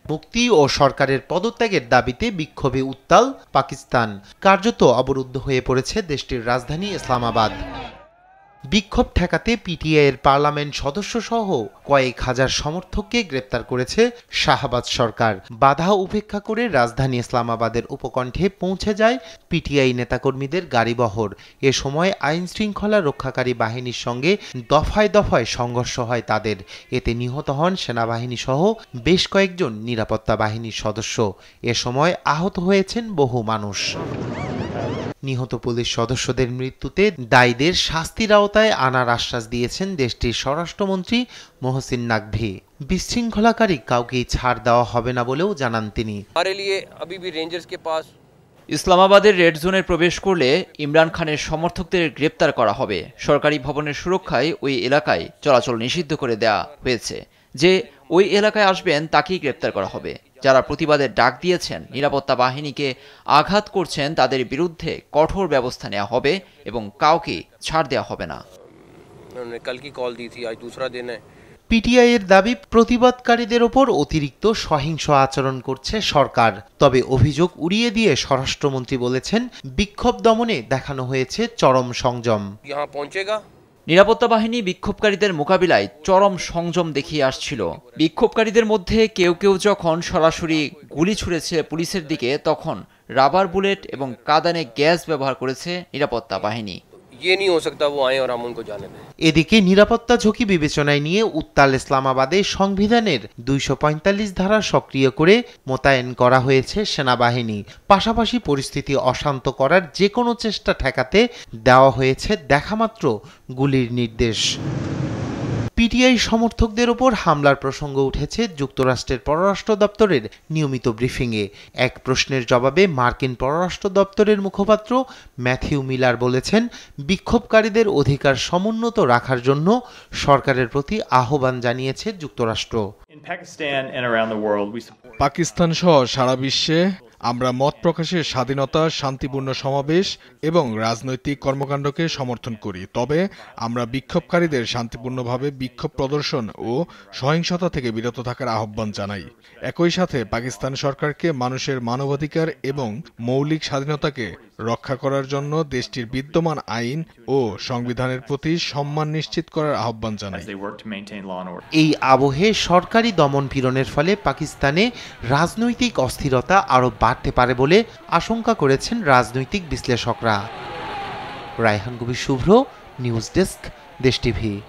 মুক্তি ও সরকারের পদত্যাগের দাবিতে বিক্ষোভে উত্তাল পাকিস্তান। কার্যত অবরুদ্ধ হয়ে পড়েছে দেশটির রাজধানী ইসলামাবাদ। বিক্ষোভ ঠেকাতে পিটিআইয়ের পার্লামেন্ট সদস্য সহ কয়েক হাজার সমর্থককে গ্রেপ্তার করেছে শাহবাজ সরকার। বাধা উপেক্ষা করে রাজধানী ইসলামাবাদের উপকণ্ঠে পৌঁছে যায় পিটিআই নেতাকর্মীদের গাড়িবহর। এ সময় আইন শৃঙ্খলা রক্ষাকারী বাহিনীর সঙ্গে দফায় দফায় সংঘর্ষ হয় তাদের। এতে নিহত হন সেনাবাহিনী সহ বেশ কয়েকজন নিরাপত্তা বাহিনীর সদস্য। এ সময় আহত হয়েছেন বহু মানুষ। নিহত পুলিশ সদস্যদের মৃত্যুতে দায়ীদের শাস্তির আওতায় আনার আশ্বাস দিয়েছেন দেশটির স্বরাষ্ট্রমন্ত্রী মোহসিন নাকভি। বিশৃঙ্খলাকারী কাউকেই ছাড় দেওয়া হবে না বলেও জানান তিনি। ইসলামাবাদের রেড জোনে প্রবেশ করলে ইমরান খানের সমর্থকদের গ্রেপ্তার করা হবে। সরকারি ভবনের সুরক্ষায় ওই এলাকায় চলাচল নিষিদ্ধ করে দেওয়া হয়েছে। যে ওই এলাকায় আসবেন তাকেই গ্রেপ্তার করা হবে। যারা প্রতিবাদের ডাক দিয়েছেন, নিরাপত্তা বাহিনীকে আঘাত করছেন, তাদের বিরুদ্ধে কঠোর ব্যবস্থা নেওয়া হবে এবং কাউকে ছাড় দেওয়া হবে না। পিটিআইয়ের দাবি, প্রতিবাদকারীদের ওপর অতিরিক্ত সহিংস আচরণ করছে সরকার। তবে অভিযোগ উড়িয়ে দিয়ে স্বরাষ্ট্রমন্ত্রী বলেছেন, বিক্ষোভ দমনে দেখানো হয়েছে চরম সংযম। নিরাপত্তা বাহিনী বিক্ষোভকারীদের মোকাবিলায় চরম সংযম দেখিয়ে আসছিল। বিক্ষোভকারীদের মধ্যে কেউ কেউ যখন সরাসরি গুলি ছুড়েছে পুলিশের দিকে, তখন রাবার বুলেট এবং কাঁদানে গ্যাস ব্যবহার করেছে নিরাপত্তা বাহিনী। এদিকে নিরাপত্তা ঝুঁকি বিবেচনায় নিয়ে উত্তাল ইসলামাবাদে সংবিধানের ২৪৫ ধারা সক্রিয় করে মোতায়েন করা হয়েছে সেনাবাহিনী। পাশাপাশি পরিস্থিতি অশান্ত করার যে কোনো চেষ্টা ঠেকাতে দেওয়া হয়েছে দেখামাত্র গুলির নির্দেশ। পিটিআই সমর্থকদের ওপর হামলার প্রসঙ্গ উঠেছে যুক্তরাষ্ট্রের পররাষ্ট্র দপ্তরের নিয়মিত ব্রিফিংয়ে। এক প্রশ্নের জবাবে মার্কিন পররাষ্ট্র দপ্তরের মুখপাত্র ম্যাথিউ মিলার বলেছেন, বিক্ষোভকারীদের অধিকার সমুন্নত রাখার জন্য সরকারের প্রতি আহ্বান জানিয়েছে যুক্তরাষ্ট্র। পাকিস্তান সহ সারা বিশ্বে আমরা মত প্রকাশের স্বাধীনতা, শান্তিপূর্ণ সমাবেশ এবং রাজনৈতিক কর্মকাণ্ডকে সমর্থন করি। তবে আমরা বিক্ষোভকারীদের শান্তিপূর্ণভাবে বিক্ষোভ প্রদর্শন ও সহিংসতা থেকে বিরত থাকার আহ্বান জানাই। একই সাথে পাকিস্তান সরকারকে মানুষের মানবাধিকার এবং মৌলিক স্বাধীনতাকে রক্ষা করার জন্য দেশটির বিদ্যমান আইন ও সংবিধানের প্রতি সম্মান নিশ্চিত করার আহ্বান জানাই। এই আবহে সরকারি দমন-পীড়নের ফলে পাকিস্তানে রাজনৈতিক অস্থিরতা আরও বাড়তে পারে বলে আশঙ্কা করেছেন রাজনৈতিক বিশ্লেষকরা। রায়হান কবির শুভ্র, নিউজ ডেস্ক, দেশ টিভি।